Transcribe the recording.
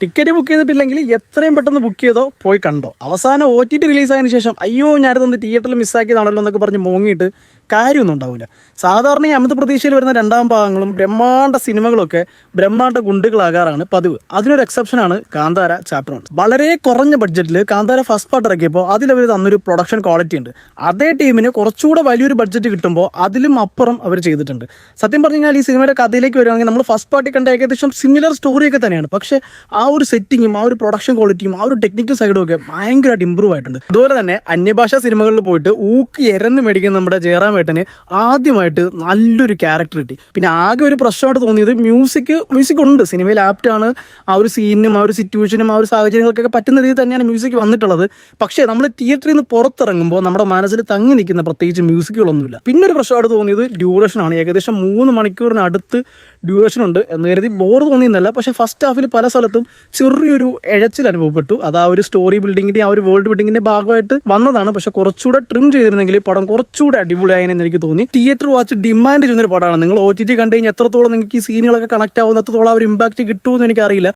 Ticket book ചെയ്തിട്ടില്ലെങ്കിൽ എത്രയും പെട്ടെന്ന് ബുക്ക് ചെയ്തോ പോയി കണ്ടോ. അവസാനം OTT റിലീസായതിനു ശേഷം അയ്യോ ഞാനിതൊന്ന് തിയേറ്ററിൽ മിസ്സാക്കിയതാണല്ലോ എന്നൊക്കെ പറഞ്ഞ് മോങ്ങിയിട്ട് കാര്യമൊന്നും ഉണ്ടാവില്ല. സാധാരണ ഈ അമിത പ്രതീക്ഷയിൽ വരുന്ന രണ്ടാം ഭാഗങ്ങളും ബ്രഹ്മാണ്ഡ സിനിമകളൊക്കെ ബ്രഹ്മാണ്ഡ ഗുണ്ടുകളാകാറാണ് പതിവ്. അതിനൊരു എക്സെപ്ഷനാണ് കാന്താര ചാപ്റ്റർ 1. വളരെ കുറഞ്ഞ ബഡ്ജറ്റിൽ കാന്താര ഫസ്റ്റ് പാർട്ട് ഇറക്കിയപ്പോൾ അതിലവർ തന്നൊരു പ്രൊഡക്ഷൻ ക്വാളിറ്റി ഉണ്ട്. അതേ ടീമിന് കുറച്ചുകൂടെ വലിയൊരു ബഡ്ജറ്റ് കിട്ടുമ്പോൾ അതിലും അപ്പുറം അവർ ചെയ്തിട്ടുണ്ട്. സത്യം പറഞ്ഞു കഴിഞ്ഞാൽ ഈ സിനിമയുടെ കഥയിലേക്ക് വരികയാണെങ്കിൽ നമ്മൾ ഫസ്റ്റ് പാർട്ടി കണ്ട ഏകദേശം സിമിലർ സ്റ്റോറിയൊക്കെ തന്നെയാണ്. പക്ഷേ ആ ഒരു സെറ്റിങ്ങും ആ ഒരു പ്രൊഡക്ഷൻ ക്വാളിറ്റിയും ആ ഒരു ടെക്നിക്കൽ സൈഡും ഒക്കെ ഭയങ്കരമായിട്ട് ഇമ്പ്രൂവ് ആയിട്ടുണ്ട്. അതുപോലെ തന്നെ അന്യഭാഷാ സിനിമകളിൽ പോയിട്ട് ഊക്കി എരന്ന് മേടിക്കുന്ന നമ്മുടെ ജയറാം ഏട്ടന് ആദ്യമായിട്ട് നല്ലൊരു ക്യാരക്ടർ കിട്ടി. പിന്നെ ആകെ ഒരു പ്രശ്നമായിട്ട് തോന്നിയത് മ്യൂസിക് ഉണ്ട് സിനിമയിൽ ആപ്റ്റാണ്. ആ ഒരു സീനിനും ആ ഒരു സിറ്റുവേഷനും ആ ഒരു സാഹചര്യങ്ങൾക്കൊക്കെ പറ്റുന്ന രീതിയിൽ തന്നെയാണ് മ്യൂസിക് വന്നിട്ടുള്ളത്. പക്ഷേ നമ്മൾ തിയേറ്ററിൽ നിന്ന് പുറത്തിറങ്ങുമ്പോൾ നമ്മുടെ മനസ്സിൽ തങ്ങി നിൽക്കുന്ന പ്രത്യേകിച്ച് മ്യൂസിക്കുകളൊന്നുമില്ല. പിന്നെ ഒരു പ്രശ്നമായിട്ട് തോന്നിയത് ഡ്യൂറേഷനാണ്. ഏകദേശം 3 മണിക്കൂറിനടുത്ത് ഡ്യൂറേഷൻ ഉണ്ട് എന്ന് കരുതി ബോർ തോന്നിയെന്നല്ല. പക്ഷേ ഫസ്റ്റ് ഹാഫിൽ പല സ്ഥലത്തും ചെറിയൊരു എഴച്ചിൽ അനുഭവപ്പെട്ടു. അത് ആ ഒരു സ്റ്റോറി ബിൽഡിങ്ങിന്റെ ആ ഒരു വേൾഡ് ബിൽഡിങ്ങിന്റെ ഭാഗമായിട്ട് വന്നതാണ്. പക്ഷെ കുറച്ചുകൂടെ ട്രിം ചെയ്തിരുന്നെങ്കിൽ പടം കുറച്ചുകൂടെ അടിപൊളിയായെന്ന് എനിക്ക് തോന്നി. തിയേറ്റർ വാച്ച് ഡിമാൻഡ് ചെയ്യുന്നൊരു പടമാണ്. നിങ്ങൾ OTT കണ്ടു കഴിഞ്ഞാൽ എത്രത്തോളം നിങ്ങൾക്ക് ഈ സീനുകളൊക്കെ കണക്ട് ആവുന്ന എത്രത്തോളം ഒരു ഇമ്പാക്ട് കിട്ടുമെന്ന് എനിക്കറിയില്ല.